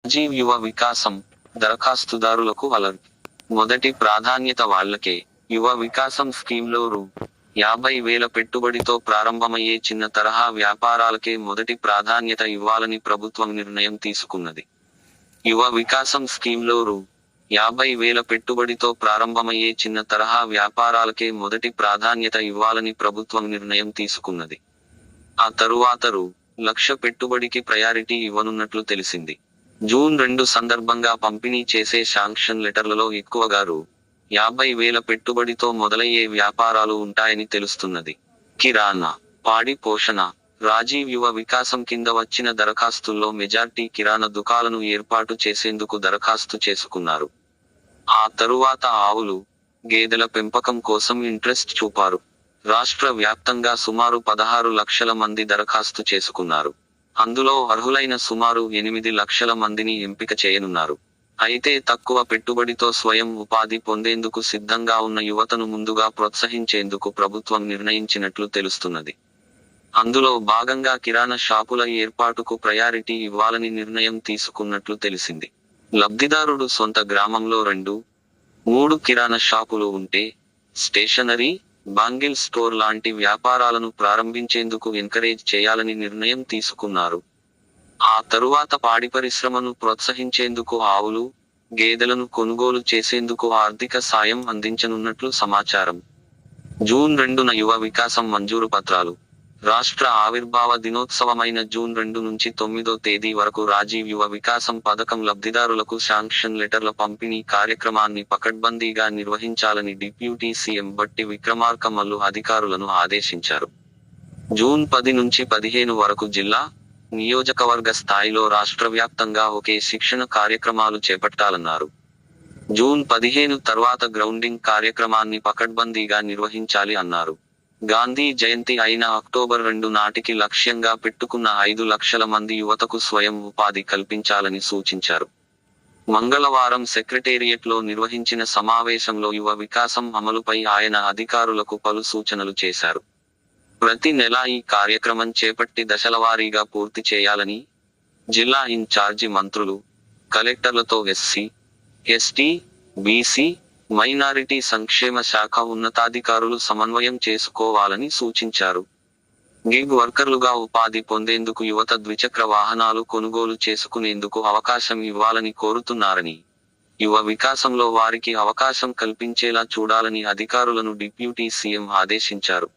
రాజీవ్ యువ వికాసం దరఖాస్తుదారులకు అలర్ట్. మొదటి ప్రాధాన్యత వాళ్లకే. యువ వికాసం స్కీమ్లో రూ. 50,000 పెట్టుబడితో ప్రారంభమయ్యే చిన్న తరహా వ్యాపారాలకే మొదటి ప్రాధాన్యత ఇవ్వాలని ప్రభుత్వం నిర్ణయం తీసుకున్నది. యువ వికాసం స్కీమ్లో రూ. 50,000 పెట్టుబడితో ప్రారంభమయ్యే చిన్న తరహా వ్యాపారాలకే మొదటి ప్రాధాన్యత ఇవ్వాలని ప్రభుత్వం నిర్ణయం తీసుకున్నది. ఆ తరువాత రూ.1,00,000 పెట్టుబడికి ప్రయారిటీ ఇవ్వనున్నట్లు తెలిసింది. జూన్ 2 సందర్భంగా పంపిణీ చేసే శాంక్షన్ లెటర్లలో ఎక్కువగా రూ. 50,000 పెట్టుబడితో మొదలయ్యే వ్యాపారాలు ఉంటాయని తెలుస్తున్నది. కిరాణా, పాడి పోషణ. రాజీవ్ యువ వికాసం కింద వచ్చిన దరఖాస్తుల్లో మెజార్టీ కిరాణా దుకాలను ఏర్పాటు చేసేందుకు దరఖాస్తు చేసుకున్నారు. ఆ తరువాత ఆవులు, గేదెల పెంపకం కోసం ఇంట్రెస్ట్ చూపారు. రాష్ట్ర వ్యాప్తంగా సుమారు 16 లక్షల మంది దరఖాస్తు చేసుకున్నారు. అందులో అర్హులైన సుమారు 8 లక్షల మందిని ఎంపిక చేయనున్నారు. అయితే తక్కువ పెట్టుబడితో స్వయం ఉపాధి పొందేందుకు సిద్ధంగా ఉన్న యువతను ముందుగా ప్రోత్సహించేందుకు ప్రభుత్వం నిర్ణయించినట్లు తెలుస్తున్నది. అందులో భాగంగా కిరాణా షాపుల ఏర్పాటుకు ప్రయారిటీ ఇవ్వాలని నిర్ణయం తీసుకున్నట్లు తెలిసింది. లబ్ధిదారుడు సొంత గ్రామంలో 2-3 కిరాణా షాపులు ఉంటే స్టేషనరీ, బాంగిల్ స్టోర్ లాంటి వ్యాపారాలను ప్రారంభించేందుకు ఎంకరేజ్ చేయాలని నిర్ణయం తీసుకున్నారు. ఆ తరువాత పాడి పరిశ్రమను ప్రోత్సహించేందుకు ఆవులు, గేదెలను కొనుగోలు చేసేందుకు ఆర్థిక సాయం అందించనున్నట్లు సమాచారం. జూన్ 2న యువ వికాసం మంజూరు పత్రాలు. రాష్ట్ర ఆవిర్భావ దినోత్సవమైన జూన్ 2 నుంచి 9వ తేదీ వరకు రాజీవ్ యువ వికాసం పథకం లబ్ధిదారులకు శాంక్షన్ లెటర్ల పంపిణీ కార్యక్రమాన్ని పకడ్బందీగా నిర్వహించాలని డిప్యూటీ సీఎం బట్టి విక్రమార్క మల్లు అధికారులను ఆదేశించారు. జూన్ 10 నుంచి 15 వరకు జిల్లా, నియోజకవర్గ స్థాయిలో రాష్ట్రవ్యాప్తంగా ఒకే శిక్షణ కార్యక్రమాలు చేపట్టాలన్నారు. జూన్ 15 తర్వాత గ్రౌండింగ్ కార్యక్రమాన్ని పకడ్బందీగా నిర్వహించాలి అన్నారు. గాంధీ జయంతి అయిన అక్టోబర్ 2 నాటికి లక్ష్యంగా పెట్టుకున్న 5 లక్షల మంది యువతకు స్వయం ఉపాధి కల్పించాలని సూచించారు. మంగళవారం సెక్రటేరియట్లో నిర్వహించిన సమావేశంలో యువ వికాసం అమలుపై ఆయన అధికారులకు పలు సూచనలు చేశారు. ప్రతి నెలా ఈ కార్యక్రమం చేపట్టి దశలవారీగా పూర్తి చేయాలని, జిల్లా ఇన్ఛార్జి మంత్రులు, కలెక్టర్లతో ఎస్సీ, ఎస్టీ, బీసీ, మైనారిటీ సంక్షేమ శాఖ ఉన్నతాధికారులు సమన్వయం చేసుకోవాలని సూచించారు. గిగ్ వర్కర్లుగా ఉపాధి పొందేందుకు యువత ద్విచక్ర వాహనాలు కొనుగోలు చేసుకునేందుకు అవకాశం ఇవ్వాలని కోరుతున్నారని, యువ వికాసంలో వారికి అవకాశం కల్పించేలా చూడాలని అధికారులను డిప్యూటీ సీఎం ఆదేశించారు.